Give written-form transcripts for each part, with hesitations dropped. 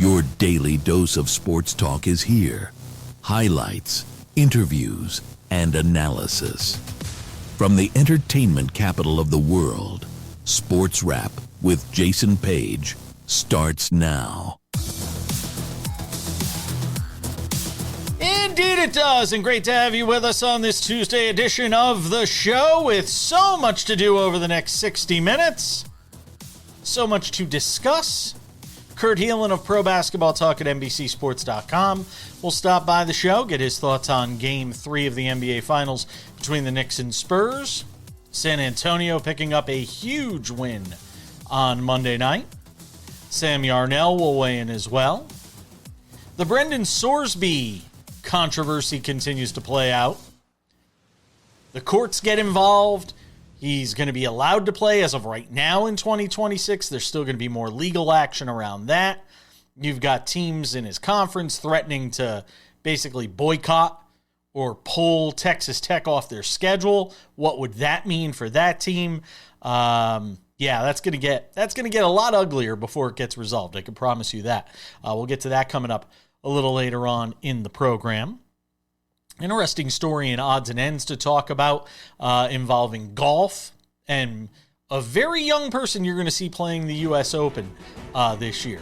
Your daily dose of sports talk is here. Highlights, interviews, and analysis. From the entertainment capital of the world, SportsWrap with Jason Page starts now. Indeed it does, and great to have you with us on this Tuesday edition of the show with so much to do over the next 60 minutes. So much to discuss. Kurt Helin of Pro Basketball Talk at NBCSports.com will stop by the show, get his thoughts on Game 3 of the NBA Finals between the Knicks and Spurs. San Antonio picking up a huge win on Monday night. Sam Yarnell will weigh in as well. The Brendan Sorsby controversy continues to play out. The courts get involved. He's going to be allowed to play as of right now in 2026. There's still going to be more legal action around that. You've got teams in his conference threatening to basically boycott or pull Texas Tech off their schedule. What would that mean for that team? That's going to get a lot uglier before it gets resolved. I can promise you that. We'll get to that coming up a little later on in the program. Interesting story in odds and ends to talk about involving golf and a very young person you're going to see playing the U.S. Open this year.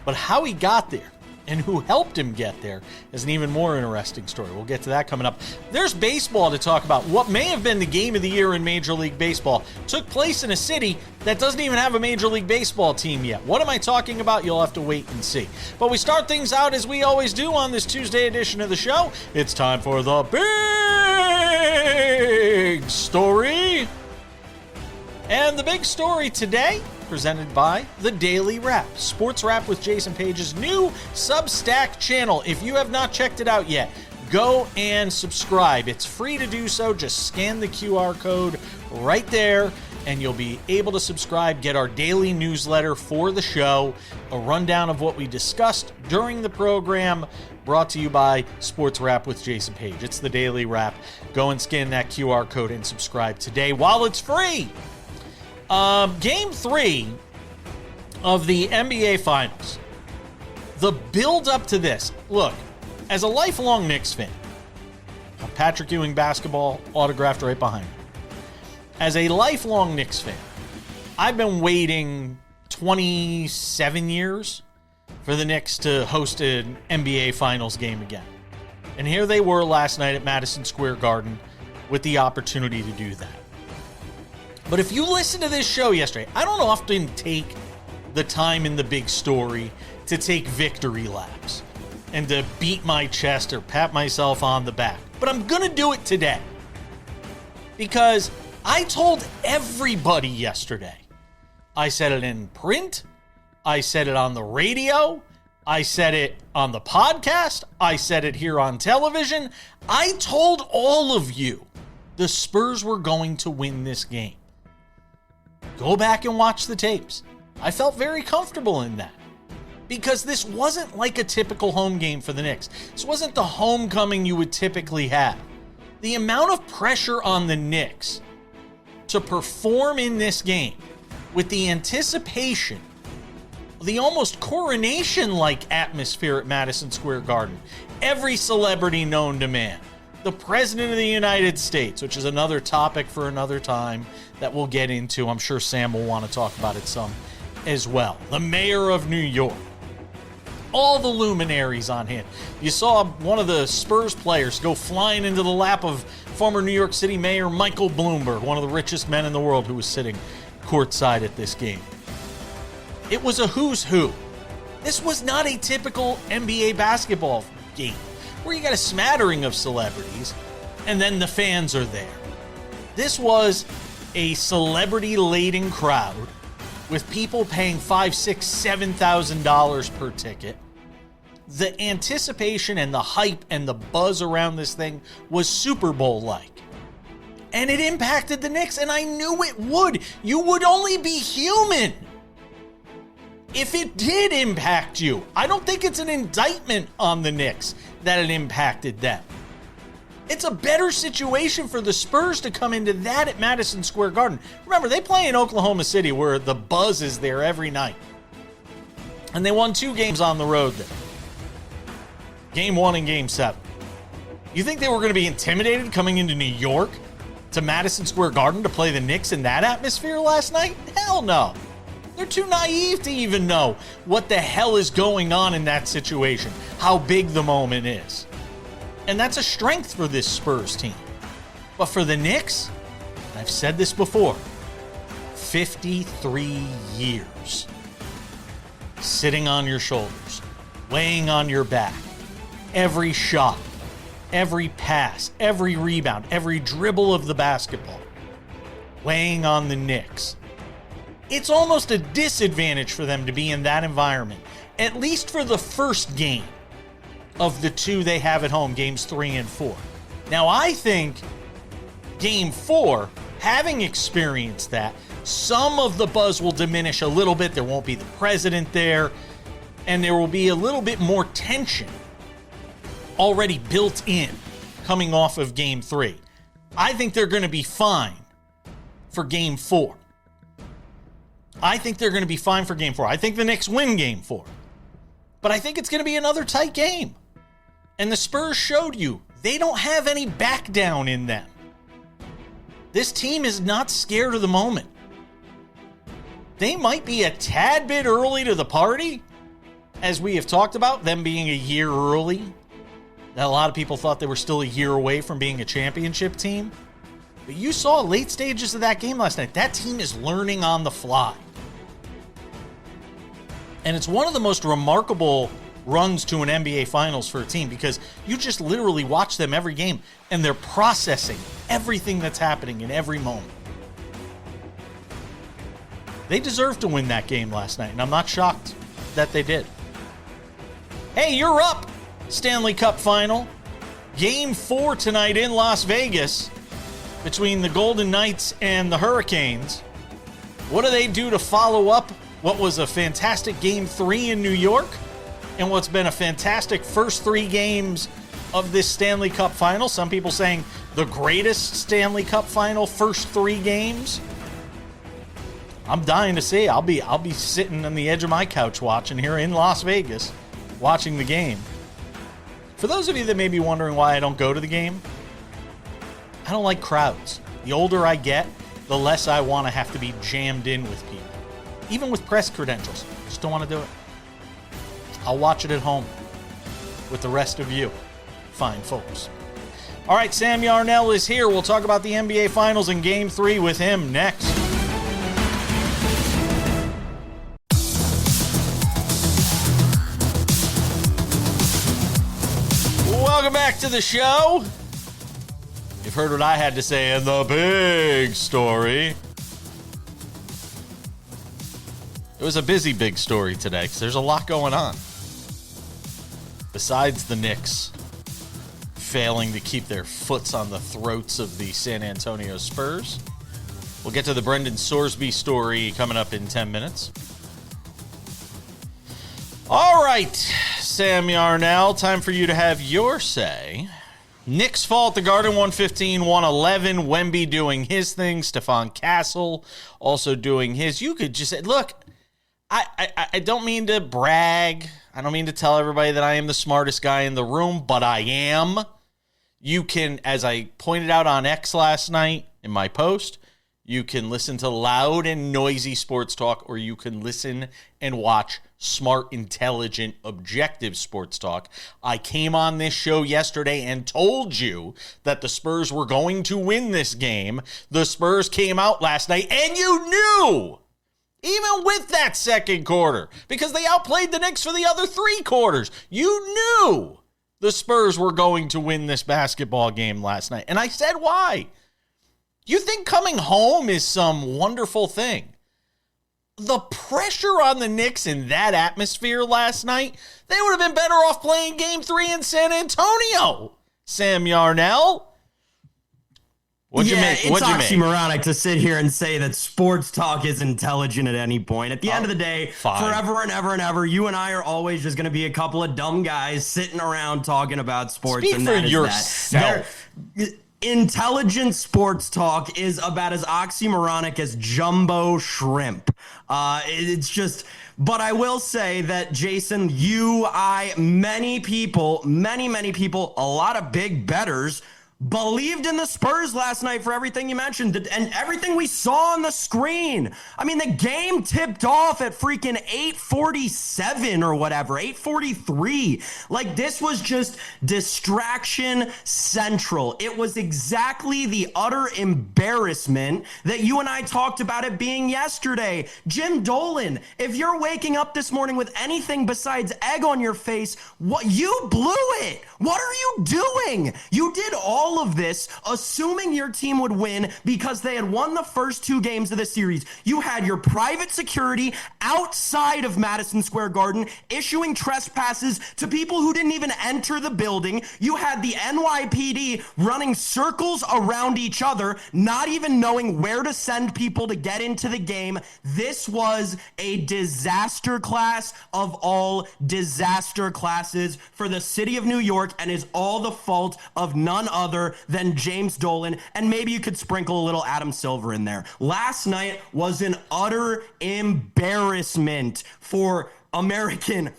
But how he got there and who helped him get there is an even more interesting story. We'll get to that coming up. There's baseball to talk about. What may have been the game of the year in Major League Baseball took place in a city that doesn't even have a Major League Baseball team yet. What am I talking about? You'll have to wait and see. But we start things out as we always do on this Tuesday edition of the show. It's time for the big story. And the big story today, presented by The Daily Wrap, SportsWrap with Jason Page's new Substack channel. If you have not checked it out yet, go and subscribe. It's free to do so. Just scan the QR code right there, and you'll be able to subscribe, get our daily newsletter for the show, a rundown of what we discussed during the program, brought to you by SportsWrap with Jason Page. It's The Daily Wrap. Go and scan that QR code and subscribe today while it's free. Game 3 of the NBA Finals. The build up to this. Look, as a lifelong Knicks fan, Patrick Ewing basketball autographed right behind me. As a lifelong Knicks fan, I've been waiting 27 years for the Knicks to host an NBA Finals game again. And here they were last night at Madison Square Garden with the opportunity to do that. But if you listen to this show yesterday, I don't often take the time in the big story to take victory laps and to beat my chest or pat myself on the back. But I'm going to do it today. Because I told everybody yesterday. I said it in print. I said it on the radio. I said it on the podcast. I said it here on television. I told all of you the Spurs were going to win this game. Go back and watch the tapes. I felt very comfortable in that because this wasn't like a typical home game for the Knicks. This wasn't the homecoming you would typically have. The amount of pressure on the Knicks to perform in this game with the anticipation, the almost coronation-like atmosphere at Madison Square Garden, every celebrity known to man, the President of the United States, which is another topic for another time that we'll get into. I'm sure Sam will want to talk about it some as well. The Mayor of New York. All the luminaries on hand. You saw one of the Spurs players go flying into the lap of former New York City Mayor Michael Bloomberg, one of the richest men in the world who was sitting courtside at this game. It was a who's who. This was not a typical NBA basketball game where you got a smattering of celebrities and then the fans are there. This was a celebrity-laden crowd with people paying $5,000, $6,000, $7,000 per ticket. The anticipation and the hype and the buzz around this thing was Super Bowl-like. And it impacted the Knicks, and I knew it would. You would only be human if it did impact you. I don't think it's an indictment on the Knicks that it impacted them. It's a better situation for the Spurs to come into that at Madison Square Garden. Remember, they play in Oklahoma City where the buzz is there every night. And they won 2 games on the road there. Game 1 and Game 7. You think they were going to be intimidated coming into New York to Madison Square Garden to play the Knicks in that atmosphere last night? Hell no. They're too naive to even know what the hell is going on in that situation, how big the moment is. And that's a strength for this Spurs team. But for the Knicks, I've said this before, 53 years sitting on your shoulders, weighing on your back, every shot, every pass, every rebound, every dribble of the basketball, weighing on the Knicks. It's almost a disadvantage for them to be in that environment, at least for the first game of the 2 they have at home, games 3 and 4. Now, I think game 4, having experienced that, some of the buzz will diminish a little bit. There won't be the president there, and there will be a little bit more tension already built in coming off of game 3. I think they're going to be fine for game 4. I think they're going to be fine for game 4. I think the Knicks win game 4. But I think it's going to be another tight game. And the Spurs showed you they don't have any back down in them. This team is not scared of the moment. They might be a tad bit early to the party, as we have talked about, them being a year early. That a lot of people thought they were still a year away from being a championship team. But you saw late stages of that game last night. That team is learning on the fly. And it's one of the most remarkable runs to an NBA Finals for a team because you just literally watch them every game and they're processing everything that's happening in every moment. They deserved to win that game last night, and I'm not shocked that they did. Hey, you're up! Stanley Cup Final. Game 4 tonight in Las Vegas between the Golden Knights and the Hurricanes. What do they do to follow up what was a fantastic Game 3 in New York and what's been a fantastic first 3 games of this Stanley Cup Final? Some people saying the greatest Stanley Cup Final first 3 games. I'm dying to see. I'll be sitting on the edge of my couch watching here in Las Vegas, watching the game. For those of you that may be wondering why I don't go to the game, I don't like crowds. The older I get, the less I want to have to be jammed in with people. Even with press credentials. Just don't want to do it. I'll watch it at home with the rest of you fine folks. All right, Sam Yarnell is here. We'll talk about the NBA Finals in Game 3 with him next. Welcome back to the show. You've heard what I had to say in the big story. It was a busy big story today because there's a lot going on. Besides the Knicks failing to keep their foots on the throats of the San Antonio Spurs. We'll get to the Brendan Sorsby story coming up in 10 minutes. All right, Sam Yarnell, time for you to have your say. Knicks fall at the Garden 115-111. Wemby doing his thing. Stephon Castle also doing his. You could just say, look, I don't mean to brag. I don't mean to tell everybody that I am the smartest guy in the room, but I am. You can, as I pointed out on X last night in my post, you can listen to loud and noisy sports talk, or you can listen and watch smart, intelligent, objective sports talk. I came on this show yesterday and told you that the Spurs were going to win this game. The Spurs came out last night, and you knew, even with that second quarter, because they outplayed the Knicks for the other 3 quarters, you knew the Spurs were going to win this basketball game last night. And I said why. You think coming home is some wonderful thing? The pressure on the Knicks in that atmosphere last night, they would have been better off playing Game 3 in San Antonio. Sam Yarnell, what'd you make? It's oxymoronic to sit here and say that sports talk is intelligent at any point. At the end of the day, forever and ever and ever, you and I are always just going to be a couple of dumb guys sitting around talking about sports. Speak for yourself. Intelligent sports talk is about as oxymoronic as jumbo shrimp. It's just, but I will say that, Jason, many people, a lot of big bettors believed in the Spurs last night for everything you mentioned and everything we saw on the screen. I mean, the game tipped off at freaking 8:47 or whatever, 8:43. Like, this was just distraction central. It was exactly the utter embarrassment that you and I talked about it being yesterday. Jim Dolan, if you're waking up this morning with anything besides egg on your face, you blew it. What are you doing? You did all of this assuming your team would win because they had won the first 2 games of the series. You had your private security outside of Madison Square Garden issuing trespasses to people who didn't even enter the building. You had the NYPD running circles around each other, not even knowing where to send people to get into the game. This was a disaster class of all disaster classes for the city of New York, and is all the fault of none other than James Dolan, and maybe you could sprinkle a little Adam Silver in there. Last night was an utter embarrassment for American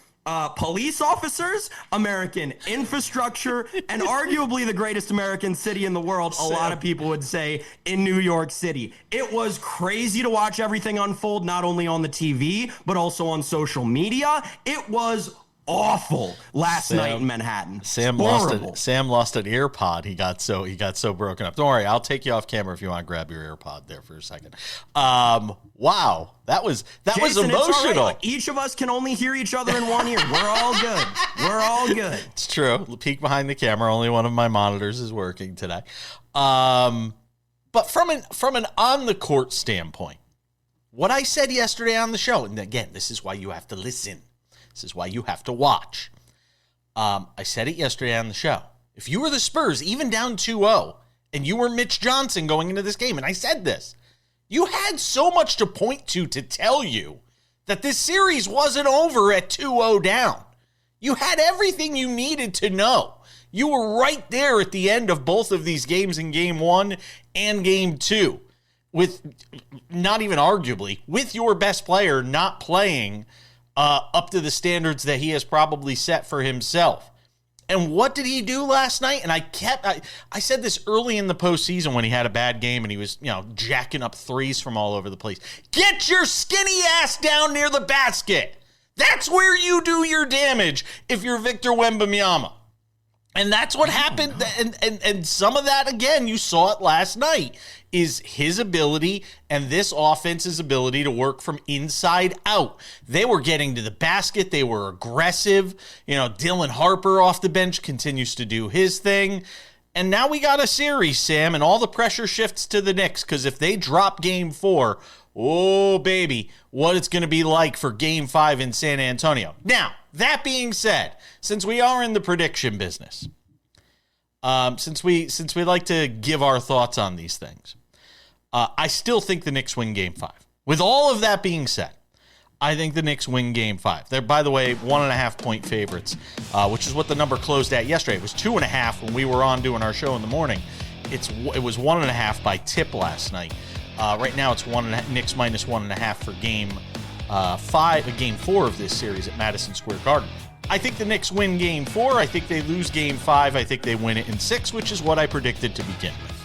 police officers, American infrastructure, and arguably the greatest American city in the world, a lot of people would say, in New York City. It was crazy to watch everything unfold, not only on the TV, but also on social media. It was awful last night in Manhattan. Sam lost an ear pod. He got so broken up. Don't worry, I'll take you off camera if you want to grab your ear pod there for a second. Wow, that was Jason, emotional. Right. Like, each of us can only hear each other in one ear. We're all good. We're all good. It's true. Peek behind the camera. Only one of my monitors is working today. But from an on the court standpoint, what I said yesterday on the show, and again, this is why you have to listen. This is why you have to watch. I said it yesterday on the show. If you were the Spurs, even down 2-0, and you were Mitch Johnson going into this game, and I said this, you had so much to point to tell you that this series wasn't over at 2-0 down. You had everything you needed to know. You were right there at the end of both of these games in Game 1 and Game 2, with not even arguably, with your best player not playing up to the standards that he has probably set for himself. And what did he do last night? And I said this early in the postseason when he had a bad game and he was, jacking up threes from all over the place. Get your skinny ass down near the basket. That's where you do your damage if you're Victor Wembanyama. And that's what happened. And some of that, again, you saw it last night, is his ability and this offense's ability to work from inside out. They were getting to the basket. They were aggressive. Dylan Harper off the bench continues to do his thing. And now we got a series, Sam, and all the pressure shifts to the Knicks, because if they drop Game 4, oh, baby, what it's going to be like for Game 5 in San Antonio. Now, that being said, since we are in the prediction business, since we like to give our thoughts on these things, I still think the Knicks win Game 5. With all of that being said, I think the Knicks win Game 5. They're, by the way, 1.5-point favorites, which is what the number closed at yesterday. It was 2.5 when we were on doing our show in the morning. It was 1.5 by tip last night. Right now, it's Knicks minus 1.5 for Game 4 of this series at Madison Square Garden. I think the Knicks win Game 4. I think they lose Game 5. I think they win it in 6, which is what I predicted to begin with.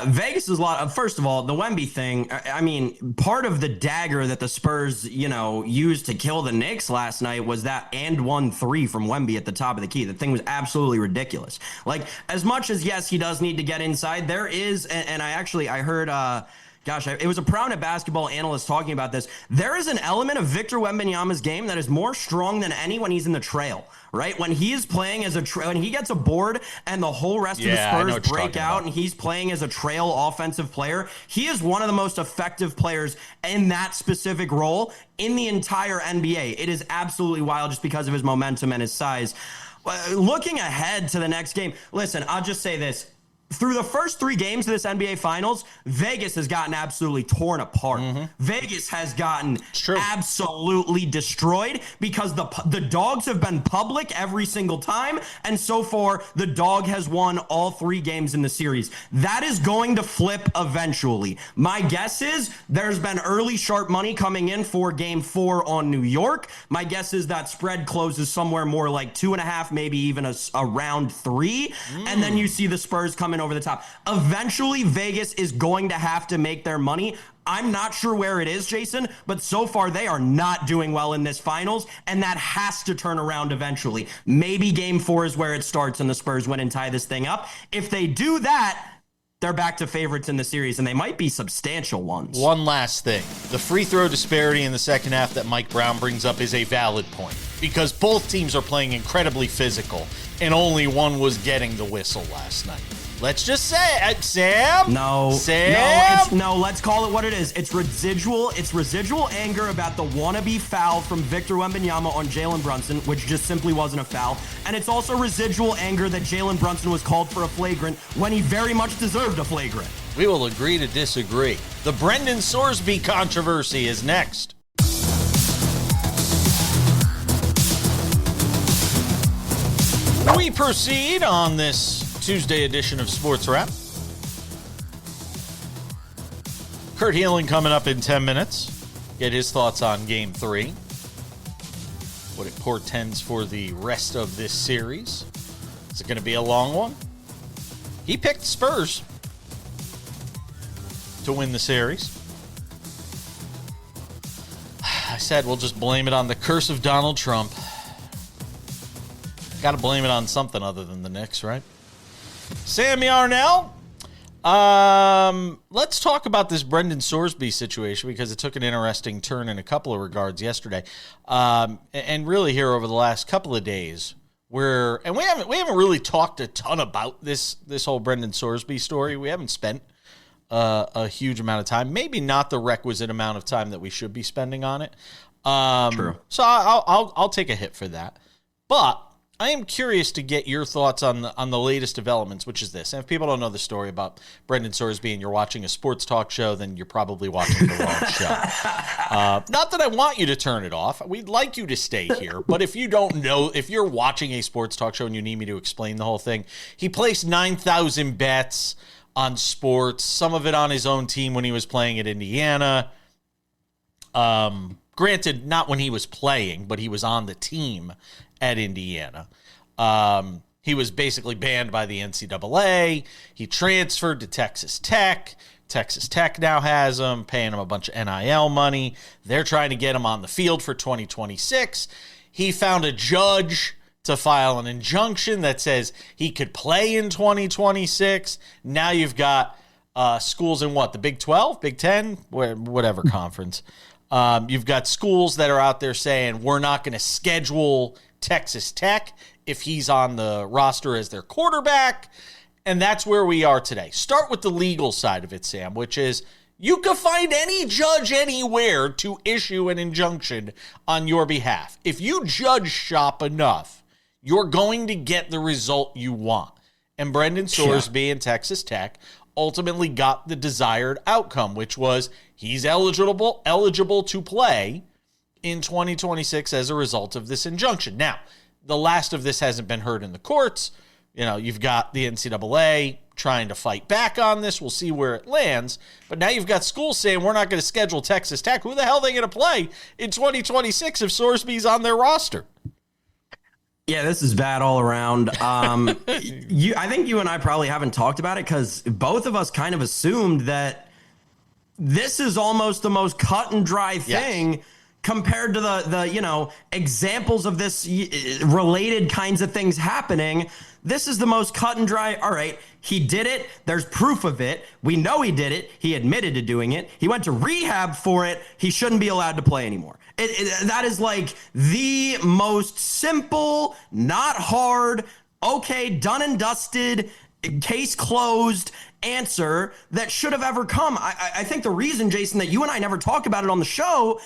Vegas is a lot. First of all, the Wemby thing. I mean, part of the dagger that the Spurs, used to kill the Knicks last night was that and 1-3 from Wemby at the top of the key. The thing was absolutely ridiculous. Like, as much as yes, he does need to get inside. There is, and I heard. It was a Proudnet basketball analyst talking about this. There is an element of Victor Wembanyama's game that is more strong than any when he's in the trail, right? When he is playing as when he gets a board and the whole rest of the Spurs break out and he's playing as a trail offensive player, he is one of the most effective players in that specific role in the entire NBA. It is absolutely wild just because of his momentum and his size. Looking ahead to the next game, listen, I'll just say this. through the first 3 games of this NBA Finals, Vegas has gotten absolutely torn apart. Vegas has gotten absolutely destroyed because the dogs have been public every single time, and so far the dog has won all 3 games in the series. That is going to flip eventually. My guess is there's been early sharp money coming in for Game 4 on New York. My guess is that spread closes somewhere more like 2.5, maybe even around 3, and then you see the Spurs come in over the top. Eventually, Vegas is going to have to make their money. I'm not sure where it is, Jason, but so far they are not doing well in this finals, and that has to turn around eventually. Maybe Game 4 is where it starts and the Spurs win and tie this thing up. If they do that, they're back to favorites in the series, and they might be substantial ones. One last thing. The free throw disparity in the second half that Mike Brown brings up is a valid point because both teams are playing incredibly physical, and only one was getting the whistle last night. Let's just say it, Sam. No, let's call it what it is. It's residual anger about the wannabe foul from Victor Wembanyama on Jalen Brunson, which just simply wasn't a foul. And it's also residual anger that Jalen Brunson was called for a flagrant when he very much deserved a flagrant. We will agree to disagree. The Brendan Sorsby controversy is next. We proceed on this Tuesday edition of Sports Wrap. Kurt Helin coming up in 10 minutes. Get his thoughts on Game 3. What it portends for the rest of this series. Is it going to be a long one? He picked Spurs to win the series. I said we'll just blame it on the curse of Donald Trump. Got to blame it on something other than the Knicks, right? Sam Yarnell, let's talk about this Brendan Sorsby situation because it took an interesting turn in a couple of regards yesterday, and really here over the last couple of days. We haven't really talked a ton about this whole Brendan Sorsby story. We haven't spent a huge amount of time, maybe not the requisite amount of time that we should be spending on it. True. So I'll take a hit for that, but I am curious to get your thoughts on the latest developments, which is this. And if people don't know the story about Brendan Sorsby and you're watching a sports talk show, then you're probably watching the wrong show. Not that I want you to turn it off. We'd like you to stay here. But if you don't know, if you're watching a sports talk show and you need me to explain the whole thing, he placed 9,000 bets on sports, some of it on his own team when he was playing at Indiana. Granted, not when he was playing, but he was on the team at Indiana. He was basically banned by the NCAA. He transferred to Texas Tech. Texas Tech now has him, paying him a bunch of NIL money. They're trying to get him on the field for 2026. He found a judge to file an injunction that says he could play in 2026. Now you've got schools in what? The Big 12? Big 10? Whatever conference. You've got schools that are out there saying, we're not going to schedule Texas Tech if he's on the roster as their quarterback. And that's where we are today. Start with the legal side of it, Sam, which is you can find any judge anywhere to issue an injunction on your behalf. If you judge shop enough, you're going to get the result you want. And Brendan Sorsby and Texas Tech ultimately got the desired outcome, which was he's eligible to play in 2026 as a result of this injunction. Now, the last of this hasn't been heard in the courts. You know, you've got the NCAA trying to fight back on this. We'll see where it lands. But now you've got schools saying we're not going to schedule Texas Tech. Who the hell are they going to play in 2026 if Sorsby's on their roster? Yeah, this is bad all around. I think you and I probably haven't talked about it because both of us kind of assumed that this is almost the most cut and dry thing compared to the examples of this related kinds of things happening. This is the most cut and dry. All right, he did it. There's proof of it. We know he did it. He admitted to doing it. He went to rehab for it. He shouldn't be allowed to play anymore. That is like the most simple, not hard, okay, done and dusted, case closed answer that should have ever come. I think the reason, Jason, that you and I never talk about it on the show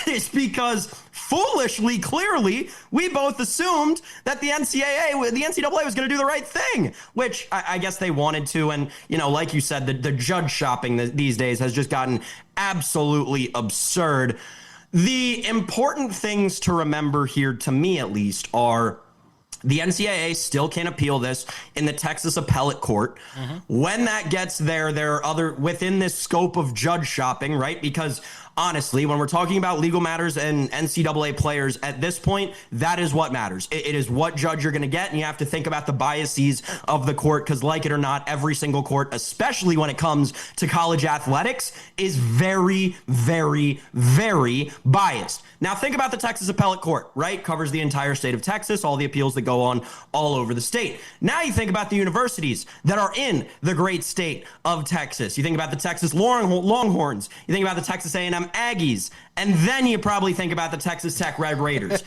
is because foolishly, clearly, we both assumed that the NCAA was going to do the right thing, which I guess they wanted to. And, like you said, the judge shopping these days has just gotten absolutely absurd. The important things to remember here, to me at least, are the NCAA still can't appeal this in the Texas appellate court. When that gets there, there are other within this scope of judge shopping, right? Because honestly, when we're talking about legal matters and NCAA players at this point, that is what matters. It is what judge you're going to get, and you have to think about the biases of the court, because like it or not, every single court, especially when it comes to college athletics, is very, very, very biased. Now think about the Texas appellate court, right? Covers the entire state of Texas, all the appeals that go on all over the state. Now you think about the universities that are in the great state of Texas. You think about the Texas Longhorns. You think about the Texas A&M Aggies. And then you probably think about the Texas Tech Red Raiders.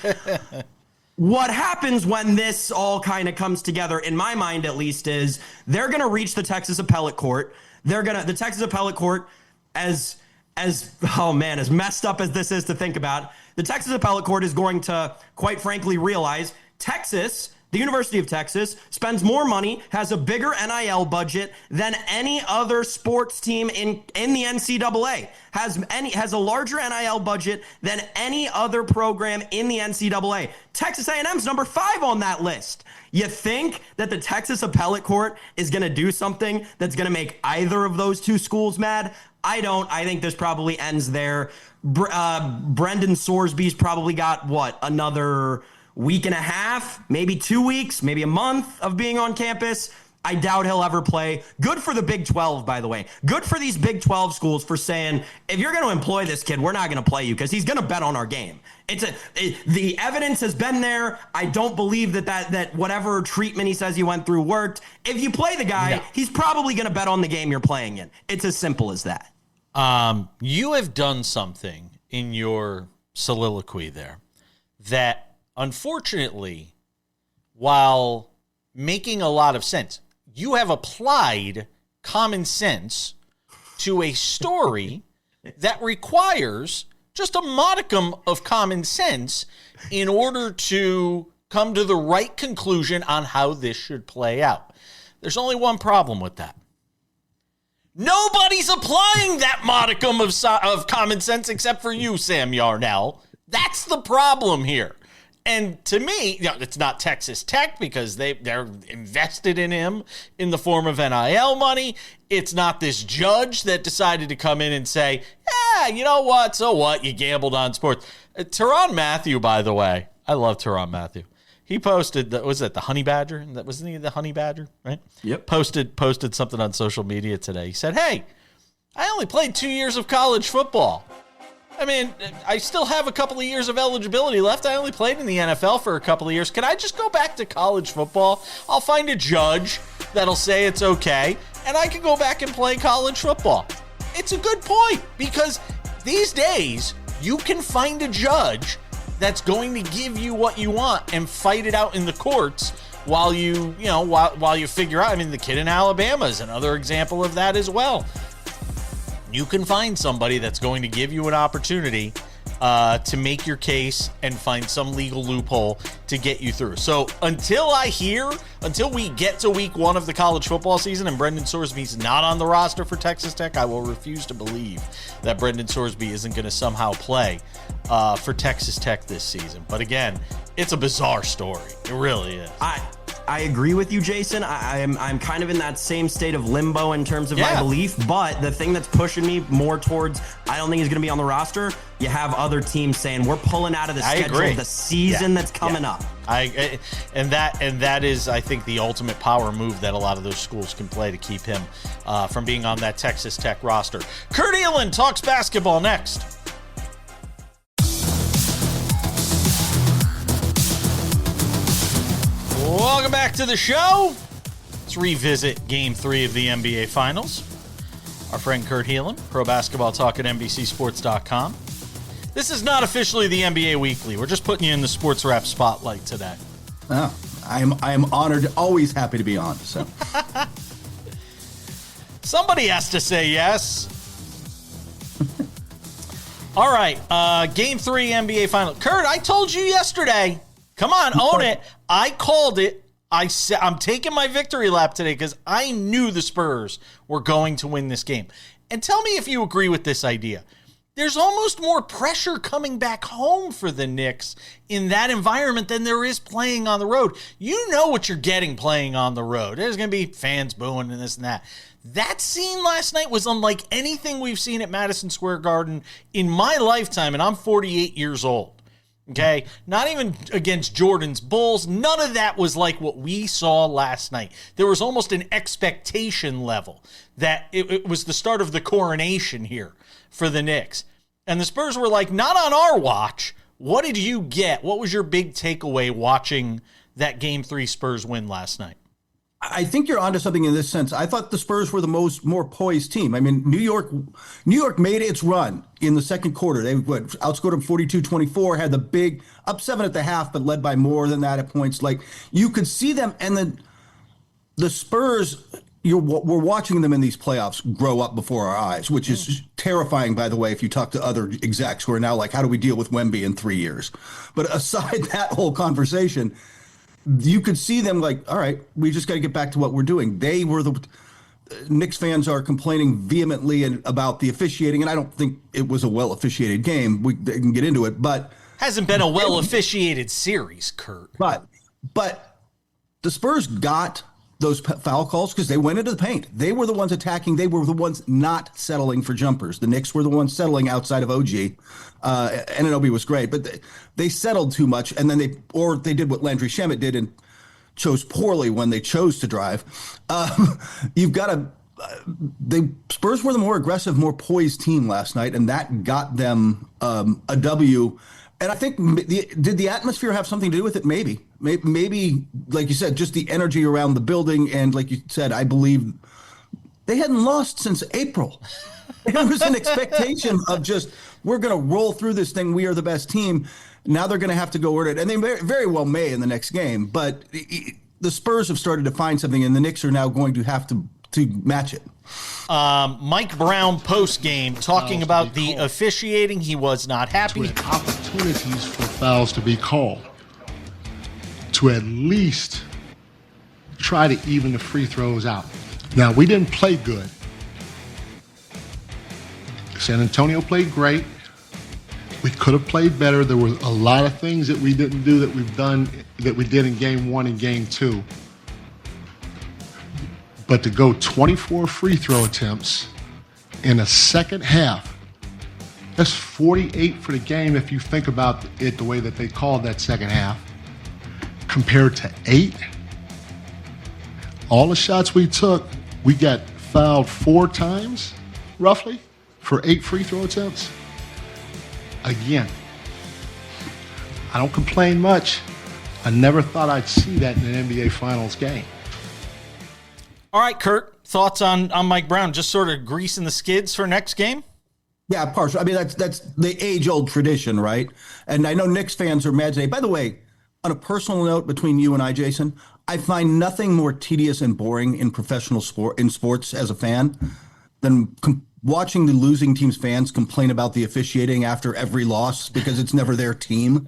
What happens when this all kind of comes together, in my mind at least, is they're going to reach the Texas appellate court. The Texas appellate court, as messed up as this is to think about, the Texas appellate court is going to, quite frankly, realize Texas, the University of Texas, spends more money, has a bigger NIL budget than any other sports team in the NCAA, has a larger NIL budget than any other program in the NCAA. Texas A&M's number 5 on that list. You think that the Texas appellate court is going to do something that's going to make either of those two schools mad? I don't. I think this probably ends there. Brendan Sorsby's probably got, another week and a half, maybe 2 weeks, maybe a month of being on campus. I doubt he'll ever play. Good for the Big 12, by the way. Good for these Big 12 schools for saying, if you're going to employ this kid, we're not going to play you because he's going to bet on our game. The evidence has been there. I don't believe that whatever treatment he says he went through worked. If you play the guy, he's probably going to bet on the game you're playing in. It's as simple as that. You have done something in your soliloquy there that, unfortunately, while making a lot of sense, you have applied common sense to a story that requires just a modicum of common sense in order to come to the right conclusion on how this should play out. There's only one problem with that. Nobody's applying that modicum of common sense except for you, Sam Yarnell. That's the problem here. And to me, it's not Texas Tech because they're invested in him in the form of NIL money. It's not this judge that decided to come in and say, yeah, you know what? So what? You gambled on sports. Tyrann Mathieu, by the way. I love Tyrann Mathieu. He posted, the Honey Badger? Wasn't he the Honey Badger, right? Yep. Posted something on social media today. He said, hey, I only played 2 years of college football. I mean, I still have a couple of years of eligibility left. I only played in the NFL for a couple of years. Can I just go back to college football? I'll find a judge that'll say it's okay, and I can go back and play college football. It's a good point, because these days, you can find a judge that's going to give you what you want and fight it out in the courts while you figure out. I mean, the kid in Alabama is another example of that as well. You can find somebody that's going to give you an opportunity to make your case and find some legal loophole to get you through. So until we get to week 1 of the college football season and Brendan Sorsby's not on the roster for Texas Tech, I will refuse to believe that Brendan Sorsby isn't going to somehow play for Texas Tech this season. But again, it's a bizarre story. It really is. I agree with you, Jason. I'm kind of in that same state of limbo in terms of my belief, but the thing that's pushing me more towards I don't think he's going to be on the roster, you have other teams saying we're pulling out of the schedule of the season that's coming up. And that is, I think, the ultimate power move that a lot of those schools can play to keep him from being on that Texas Tech roster. Kurt Helin talks basketball next. Welcome back to the show. Let's revisit Game 3 of the NBA Finals. Our friend Kurt Helin, Pro Basketball Talk at NBCSports.com. This is not officially the NBA Weekly. We're just putting you in the SportsWrap spotlight today. Oh, I am honored, always happy to be on. So somebody has to say yes. All right, Game 3 NBA Final. Kurt, I told you yesterday. Come on, own it. I called it. I said I'm taking my victory lap today because I knew the Spurs were going to win this game. And tell me if you agree with this idea. There's almost more pressure coming back home for the Knicks in that environment than there is playing on the road. You know what you're getting playing on the road. There's going to be fans booing and this and that. That scene last night was unlike anything we've seen at Madison Square Garden in my lifetime, and I'm 48 years old. Okay? Not even against Jordan's Bulls. None of that was like what we saw last night. There was almost an expectation level that it was the start of the coronation here for the Knicks. And the Spurs were like, not on our watch. What did you get? What was your big takeaway watching that Game 3 Spurs win last night? I think you're onto something in this sense. I thought the Spurs were the more poised team. I mean, New York made its run in the second quarter. They outscored them 42-24, had the big up 7 at the half, but led by more than that at points. Like, you could see them, and then the Spurs, we're watching them in these playoffs grow up before our eyes, which is terrifying, by the way, if you talk to other execs who are now like, how do we deal with Wemby in 3 years? But aside that whole conversation, you could see them like, all right, we just got to get back to what we're doing. They were Knicks fans are complaining vehemently about the officiating, and I don't think it was a well-officiated game. They can get into it, but hasn't been a well-officiated series, Kurt. But the Spurs got those foul calls because they went into the paint. They were the ones attacking. They were the ones not settling for jumpers. The Knicks were the ones settling outside of OG. Anunoby was great, but they settled too much, and then they did what Landry Shamet did and chose poorly when they chose to drive. You've got to. The Spurs were the more aggressive, more poised team last night, and that got them a W. And I think did the atmosphere have something to do with it? Maybe, like you said, just the energy around the building, and like you said, I believe they hadn't lost since April. There was an expectation of just, we're going to roll through this thing. We are the best team. Now they're going to have to go earn it. And they very well may in the next game. But the Spurs have started to find something, and the Knicks are now going to have to match it. Mike Brown post-game talking about the officiating. He was not happy. Opportunities for fouls to be called, to at least try to even the free throws out. Now, we didn't play good. San Antonio played great. We could have played better. There were a lot of things that we didn't do that we did in Game 1 and Game 2. But to go 24 free throw attempts in a second half, that's 48 for the game if you think about it the way that they called that second half, compared to 8. All the shots we took, we got fouled 4 times, roughly, for 8 free throw attempts. Again, I don't complain much. I never thought I'd see that in an NBA Finals game. All right, Kurt, thoughts on Mike Brown? Just sort of greasing the skids for next game? Yeah, partial. I mean, that's the age-old tradition, right? And I know Knicks fans are mad today. By the way, on a personal note between you and I, Jason, I find nothing more tedious and boring in professional sports as a fan than watching the losing team's fans complain about the officiating after every loss because it's never their team.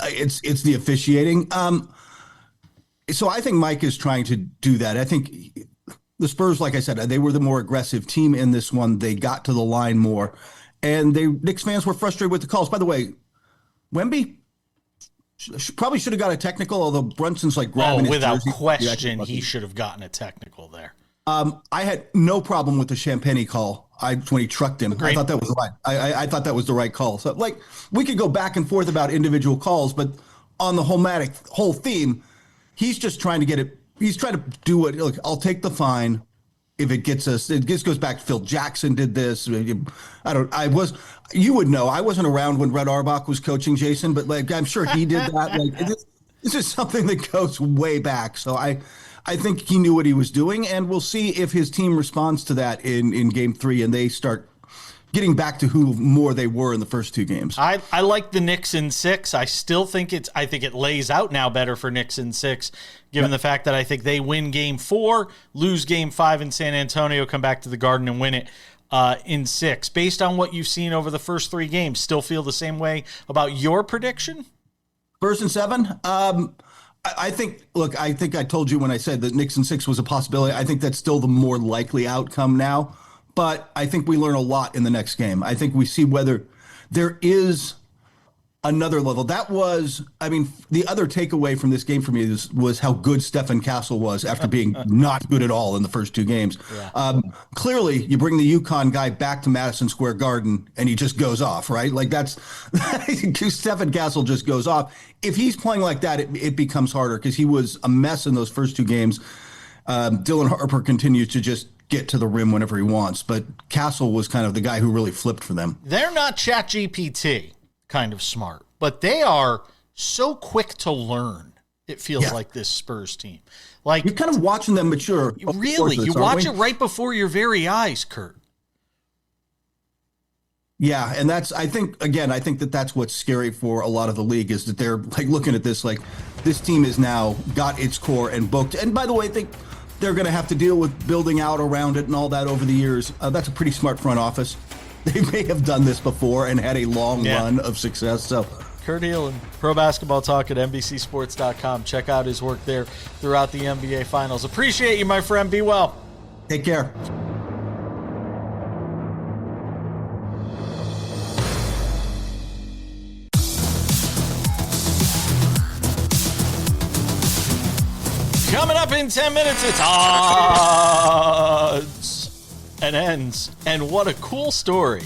It's the officiating. So I think Mike is trying to do that. I think the Spurs, like I said, they were the more aggressive team in this one. They got to the line more, and Knicks fans were frustrated with the calls. By the way, Wemby probably should have got a technical, although Brunson's like grabbing his without jersey. question, he should have gotten a technical there. I had no problem with the Champagne call when he trucked him. Agreed. I thought that was right. I thought that was the right call. So, like, we could go back and forth about individual calls, but on the whole theme, he's just trying to get it. He's trying to do it. Look, I'll take the fine if it gets us. It just goes back to Phil Jackson did this. You would know. I wasn't around when Red Auerbach was coaching, Jason, but like I'm sure he did that. Like this is something that goes way back. So I think he knew what he was doing, and we'll see if his team responds to that in Game 3 and they start getting back to who more they were in the first 2 games. I like the Knicks in 6. I still think I think it lays out now better for Knicks in 6, given the fact that I think they win Game 4, lose Game 5 in San Antonio, come back to the Garden and win it. in 6. Based on what you've seen over the first 3 games, still feel the same way about your prediction? Spurs in 7. I think I told you when I said that Knicks in 6 was a possibility. I think that's still the more likely outcome now. But I think we learn a lot in the next game. I think we see whether there is another level. That was, the other takeaway from this game for me was how good Stephen Castle was after being not good at all in the first 2 games. Yeah. Clearly, you bring the UConn guy back to Madison Square Garden and he just goes off, right? Like that's Stephen Castle just goes off. If he's playing like that, it becomes harder because he was a mess in those first 2 games. Dylan Harper continues to just get to the rim whenever he wants, but Castle was kind of the guy who really flipped for them. They're not ChatGPT kind of smart, but they are so quick to learn. It feels like this Spurs team. Like you're kind of watching them mature. Really, you watch it right before your very eyes, Kurt. Yeah, and I think that's what's scary for a lot of the league is that they're like looking at this like this team is now got its core and booked. And by the way, I think they're going to have to deal with building out around it and all that over the years. That's a pretty smart front office. They may have done this before and had a long run of success. So, Kurt Helin, Pro Basketball Talk at NBCSports.com. Check out his work there throughout the NBA Finals. Appreciate you, my friend. Be well. Take care. Coming up in 10 minutes, it's odds and ends. And what a cool story.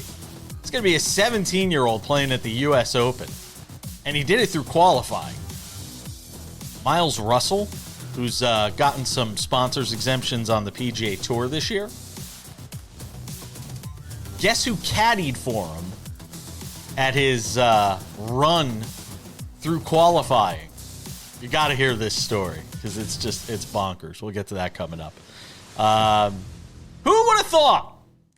It's going to be a 17-year-old playing at the U.S. Open. And he did it through qualifying. Miles Russell, who's gotten some sponsors exemptions on the PGA Tour this year. Guess who caddied for him at his run through qualifying? You got to hear this story because it's bonkers. We'll get to that coming up. Who would have thought?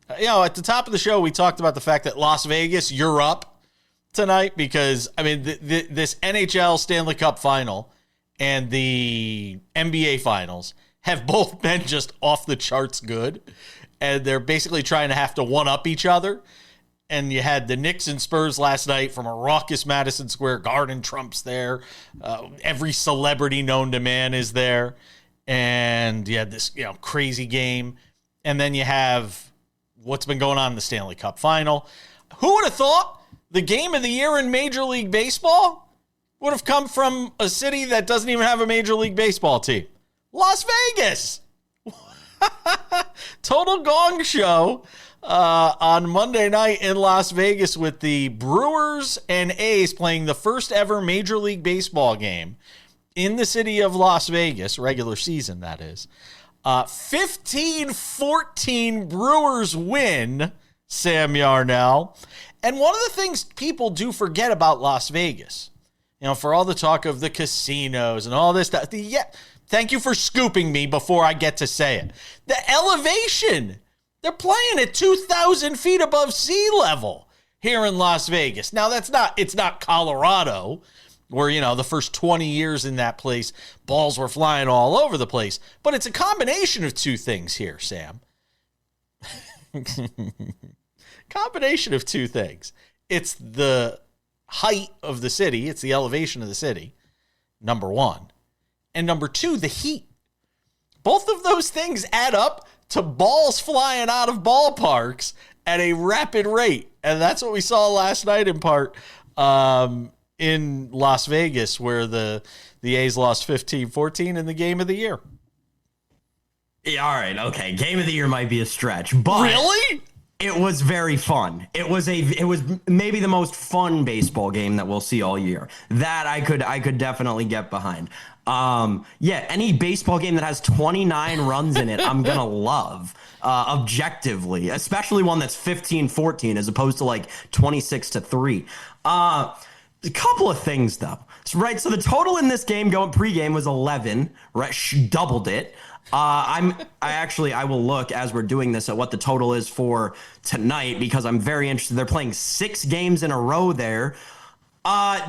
At the top of the show, we talked about the fact that Las Vegas, you're up tonight because, this NHL Stanley Cup final and the NBA finals have both been just off the charts good. And they're basically trying to have to one-up each other. And you had the Knicks and Spurs last night from a raucous Madison Square Garden. Trump's there. Every celebrity known to man is there. And you had this, crazy game. And then you have what's been going on in the Stanley Cup final. Who would have thought the game of the year in Major League Baseball would have come from a city that doesn't even have a Major League Baseball team? Las Vegas. Total gong show. On Monday night in Las Vegas with the Brewers and A's playing the first ever Major League Baseball game in the city of Las Vegas, regular season, that is. 15-14 Brewers win, Sam Yarnell. And one of the things people do forget about Las Vegas, for all the talk of the casinos and all this stuff, thank you for scooping me before I get to say it. The elevation. They're playing at 2,000 feet above sea level here in Las Vegas. Now, it's not Colorado, where, the first 20 years in that place, balls were flying all over the place. But it's a combination of 2 things here, Sam. Combination of 2 things. It's the height of the city. It's the elevation of the city, number 1. And number 2, the heat. Both of those things add up to balls flying out of ballparks at a rapid rate. And that's what we saw last night in part in Las Vegas, where the A's lost 15-14 in the game of the year. Yeah, all right, okay. Game of the year might be a stretch, but really? It was very fun. It was maybe the most fun baseball game that we'll see all year. That I could definitely get behind. Any baseball game that has 29 runs in it, I'm going to love, objectively, especially one that's 15-14 as opposed to like 26-3. A couple of things though, right? So the total in this game going pregame was 11, right? Doubled it. I will look as we're doing this at what the total is for tonight because I'm very interested. They're playing 6 games in a row there.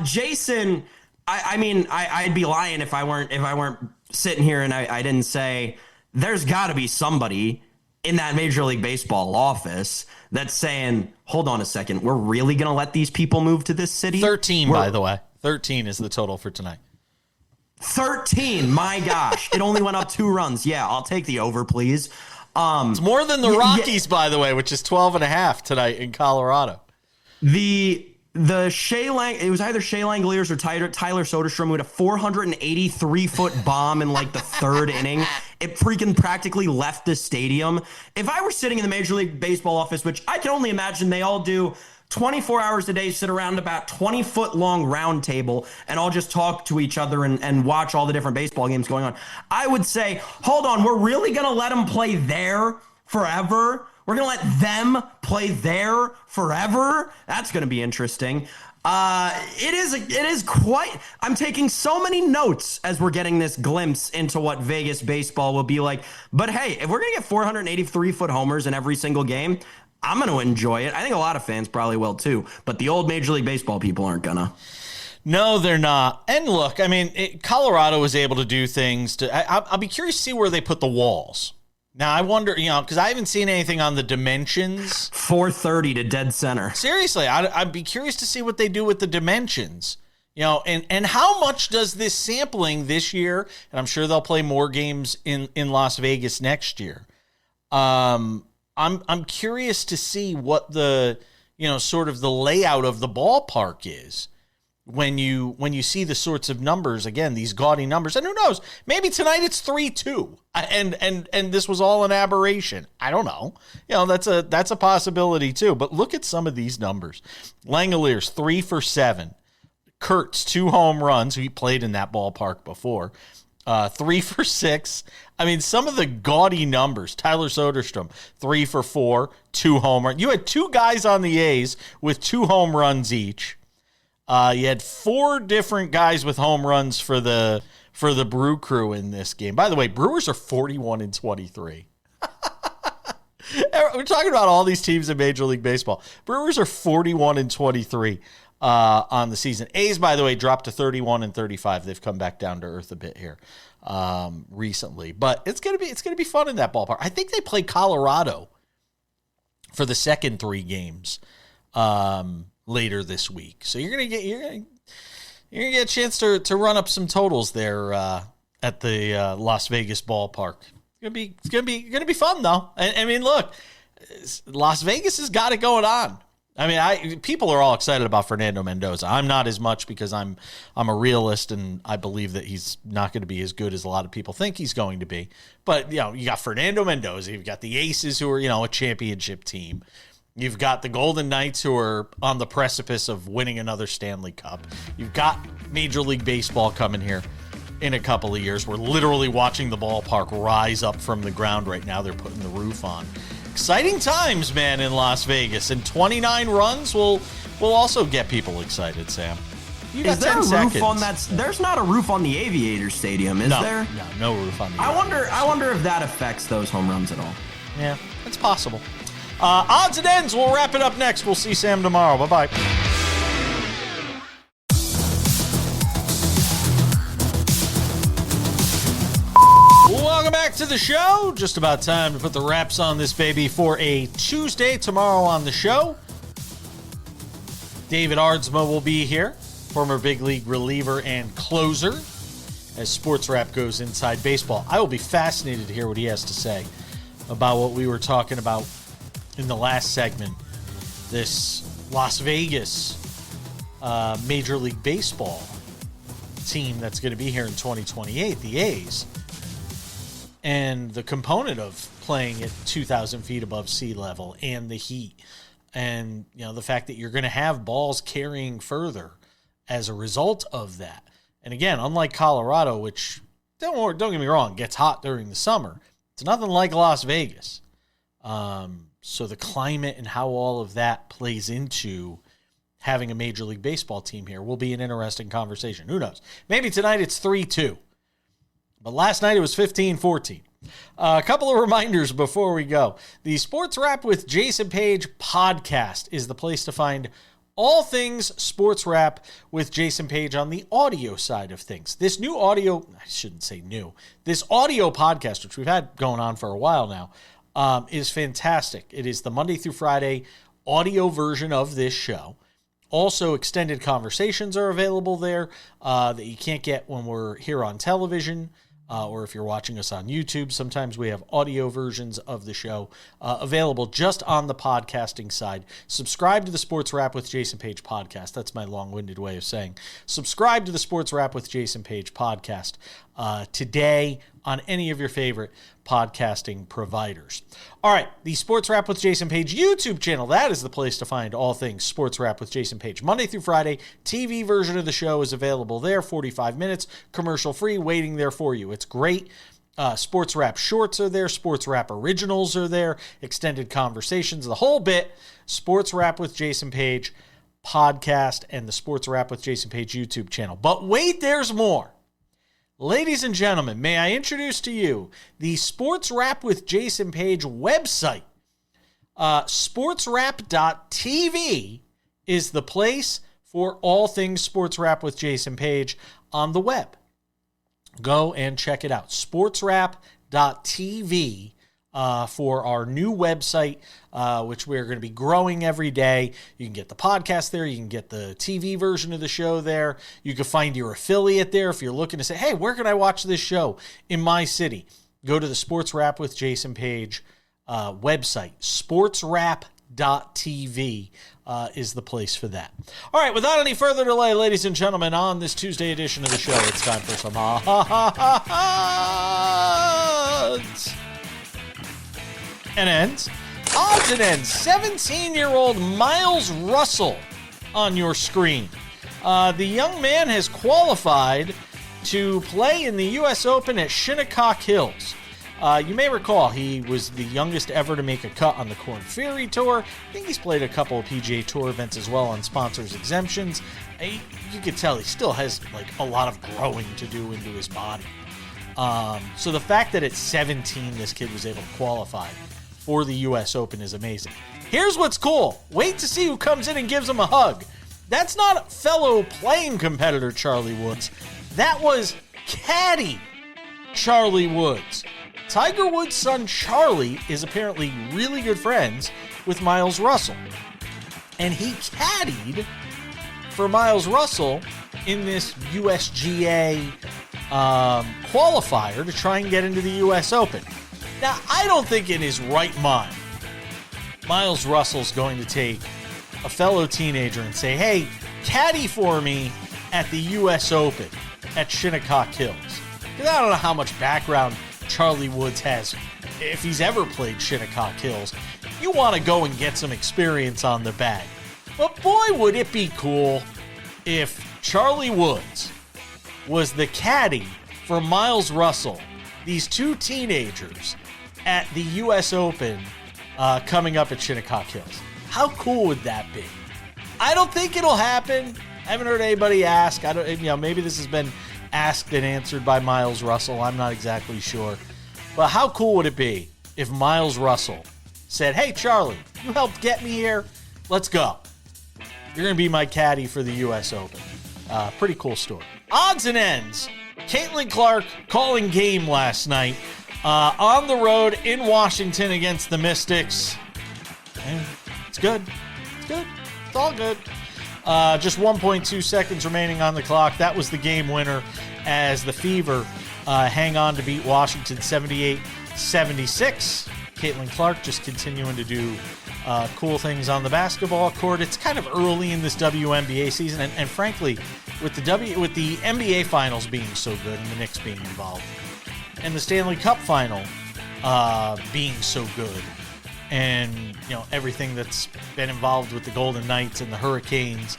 Jason, I'd be lying if I weren't sitting here and I didn't say there's got to be somebody in that Major League Baseball office that's saying, hold on a second, we're really going to let these people move to this city? 13, by the way. 13 is the total for tonight. 13, my gosh. It only went up 2 runs. Yeah, I'll take the over, please. It's more than the Rockies, by the way, which is 12.5 tonight in Colorado. The it was either Shea Langoliers or Tyler Soderstrom who had a 483-foot bomb in like the 3rd inning. It freaking practically left the stadium. If I were sitting in the Major League Baseball office, which I can only imagine they all do 24 hours a day, sit around about 20-foot long round table and all just talk to each other and watch all the different baseball games going on, I would say, hold on, we're really going to let them play there forever? We're going to let them play there forever? That's going to be interesting. It is quite, I'm taking so many notes as we're getting this glimpse into what Vegas baseball will be like. But hey, if we're going to get 483-foot homers in every single game, I'm going to enjoy it. I think a lot of fans probably will too, but the old Major League Baseball people aren't going to. No, they're not. And look, I mean, Colorado was able to do things I'll be curious to see where they put the walls. Now, I wonder, because I haven't seen anything on the dimensions. 430 to dead center. Seriously, I'd be curious to see what they do with the dimensions. And how much does this sampling this year, and I'm sure they'll play more games in Las Vegas next year. I'm curious to see what the, sort of the layout of the ballpark is. When you see the sorts of numbers, again, these gaudy numbers, and who knows, maybe tonight it's 3-2 and this was all an aberration. I don't know. That's a possibility too, but look at some of these numbers. Langoliers 3 for 7. Kurtz 2 home runs. He played in that ballpark before. 3 for 6. I mean, some of the gaudy numbers. Tyler Soderstrom 3 for 4, 2 home runs. You had 2 guys on the A's with 2 home runs each. You had 4 different guys with home runs for the Brew Crew in this game. By the way, Brewers are 41-23. We're talking about all these teams in Major League Baseball. Brewers are 41-23 on the season. A's, by the way, dropped to 31-35. They've come back down to earth a bit here recently, but it's gonna be fun in that ballpark. I think they play Colorado for the second 3 games. Later this week, so you're gonna get a chance to run up some totals there at the Las Vegas ballpark. It's gonna be fun though. And I mean, look, Las Vegas has got it going on. I mean, people are all excited about Fernando Mendoza. I'm not as much because I'm a realist and I believe that he's not going to be as good as a lot of people think he's going to be. But you got Fernando Mendoza, you've got the Aces who are a championship team. You've got the Golden Knights who are on the precipice of winning another Stanley Cup. You've got Major League Baseball coming here in a couple of years. We're literally watching the ballpark rise up from the ground right now. They're putting the roof on. Exciting times, man, in Las Vegas. And 29 runs will also get people excited, Sam. You got 10 seconds. Roof on that? There's not a roof on the Aviator Stadium, is there? No roof on the I wonder if that affects those home runs at all. Yeah, it's possible. Odds and ends. We'll wrap it up next. We'll see Sam tomorrow. Bye-bye. Welcome back to the show. Just about time to put the wraps on this baby for a Tuesday. Tomorrow on the show, David Aardsma will be here, former big league reliever and closer, as SportsWrap goes inside baseball. I will be fascinated to hear what he has to say about what we were talking about in the last segment, this Las Vegas Major League Baseball team that's going to be here in 2028, the A's, and the component of playing at 2,000 feet above sea level and the heat, and the fact that you're going to have balls carrying further as a result of that. And again, unlike Colorado, which don't get me wrong, gets hot during the summer, it's nothing like Las Vegas. So the climate and how all of that plays into having a Major League Baseball team here will be an interesting conversation. Who knows? Maybe tonight it's 3-2. But last night it was 15-14. A couple of reminders before we go. The Sports Wrap with Jason Page podcast is the place to find all things Sports Wrap with Jason Page on the audio side of things. This new audio, I shouldn't say new, this audio podcast, which we've had going on for a while now, is fantastic. It is the Monday through Friday audio version of this show. Also, extended conversations are available there that you can't get when we're here on television. Or if you're watching us on YouTube, sometimes we have audio versions of the show available just on the podcasting side. Subscribe to the Sports Wrap with Jason Page podcast. That's my long-winded way of saying. Subscribe to the Sports Wrap with Jason Page podcast today on any of your favorite podcasting providers. All right, the Sports Wrap with Jason Page YouTube channel, that is the place to find all things Sports Wrap with Jason Page. Monday through Friday, TV version of the show is available there, 45 minutes, commercial-free, waiting there for you. It's great. Sports Wrap shorts are there. Sports Wrap originals are there. Extended conversations, the whole bit. Sports Wrap with Jason Page podcast and the Sports Wrap with Jason Page YouTube channel. But wait, there's more. Ladies and gentlemen, may I introduce to you the Sports Wrap with Jason Page website. SportsWrap.tv is the place for all things Sports Wrap with Jason Page on the web. Go and check it out. SportsWrap.tv for our new website, which we're going to be growing every day. You can get the podcast there. You can get the TV version of the show there. You can find your affiliate there if you're looking to say, hey, where can I watch this show in my city? Go to the Sports Wrap with Jason Page website. SportsWrap.tv is the place for that. All right, without any further delay, ladies and gentlemen, on this Tuesday edition of the show, it's time for some odds and ends. Odds and ends. 17-year-old Miles Russell on your screen. The young man has qualified to play in the U.S. Open at Shinnecock Hills. You may recall he was the youngest ever to make a cut on the Korn Ferry Tour. I think he's played a couple of PGA Tour events as well on sponsors exemptions. You could tell he still has like a lot of growing to do into his body. So the fact that at 17 this kid was able to qualify for the U.S. Open is amazing. Here's what's cool. Wait to see who comes in and gives him a hug. That's not fellow playing competitor Charlie Woods. That was caddy Charlie Woods. Tiger Woods' son Charlie is apparently really good friends with Miles Russell. And he caddied for Miles Russell in this USGA qualifier to try and get into the U.S. Open. Now, I don't think in his right mind, Miles Russell's going to take a fellow teenager and say, hey, caddy for me at the U.S. Open at Shinnecock Hills. Because I don't know how much background Charlie Woods has, if he's ever played Shinnecock Hills. You want to go and get some experience on the bag. But boy, would it be cool if Charlie Woods was the caddy for Miles Russell, these two teenagers at the U.S. Open coming up at Shinnecock Hills. How cool would that be? I don't think it'll happen. I haven't heard anybody ask. Maybe this has been asked and answered by Miles Russell. I'm not exactly sure. But how cool would it be if Miles Russell said, hey, Charlie, you helped get me here. Let's go. You're going to be my caddy for the U.S. Open. Pretty cool story. Odds and ends. Caitlin Clark calling game last night on the road in Washington against the Mystics. And it's good. It's good. It's all good. Just 1.2 seconds remaining on the clock. That was the game winner as the Fever hang on to beat Washington 78-76. Caitlin Clark just continuing to do cool things on the basketball court. It's kind of early in this WNBA season, and frankly, with the NBA Finals being so good and the Knicks being involved, and the Stanley Cup Final being so good, and everything that's been involved with the Golden Knights and the Hurricanes,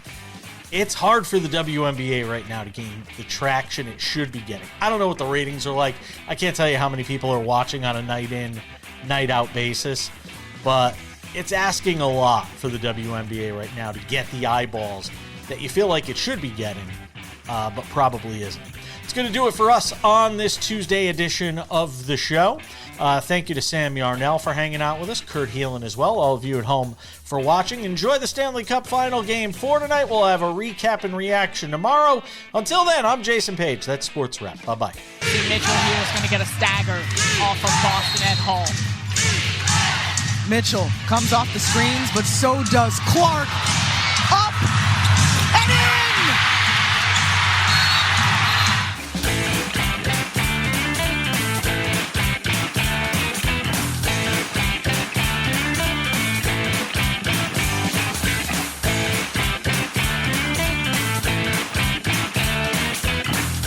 it's hard for the WNBA right now to gain the traction it should be getting. I don't know what the ratings are like. I can't tell you how many people are watching on a night in, night out basis, but it's asking a lot for the WNBA right now to get the eyeballs that you feel like it should be getting, but probably isn't. It's going to do it for us on this Tuesday edition of the show. Thank you to Sam Yarnell for hanging out with us, Kurt Helin as well, all of you at home for watching. Enjoy the Stanley Cup Final Game 4 tonight. We'll have a recap and reaction tomorrow. Until then, I'm Jason Page. That's Sports Wrap. Bye-bye. Mitchell here is going to get a stagger off of Boston at home. Mitchell comes off the screens, but so does Clark.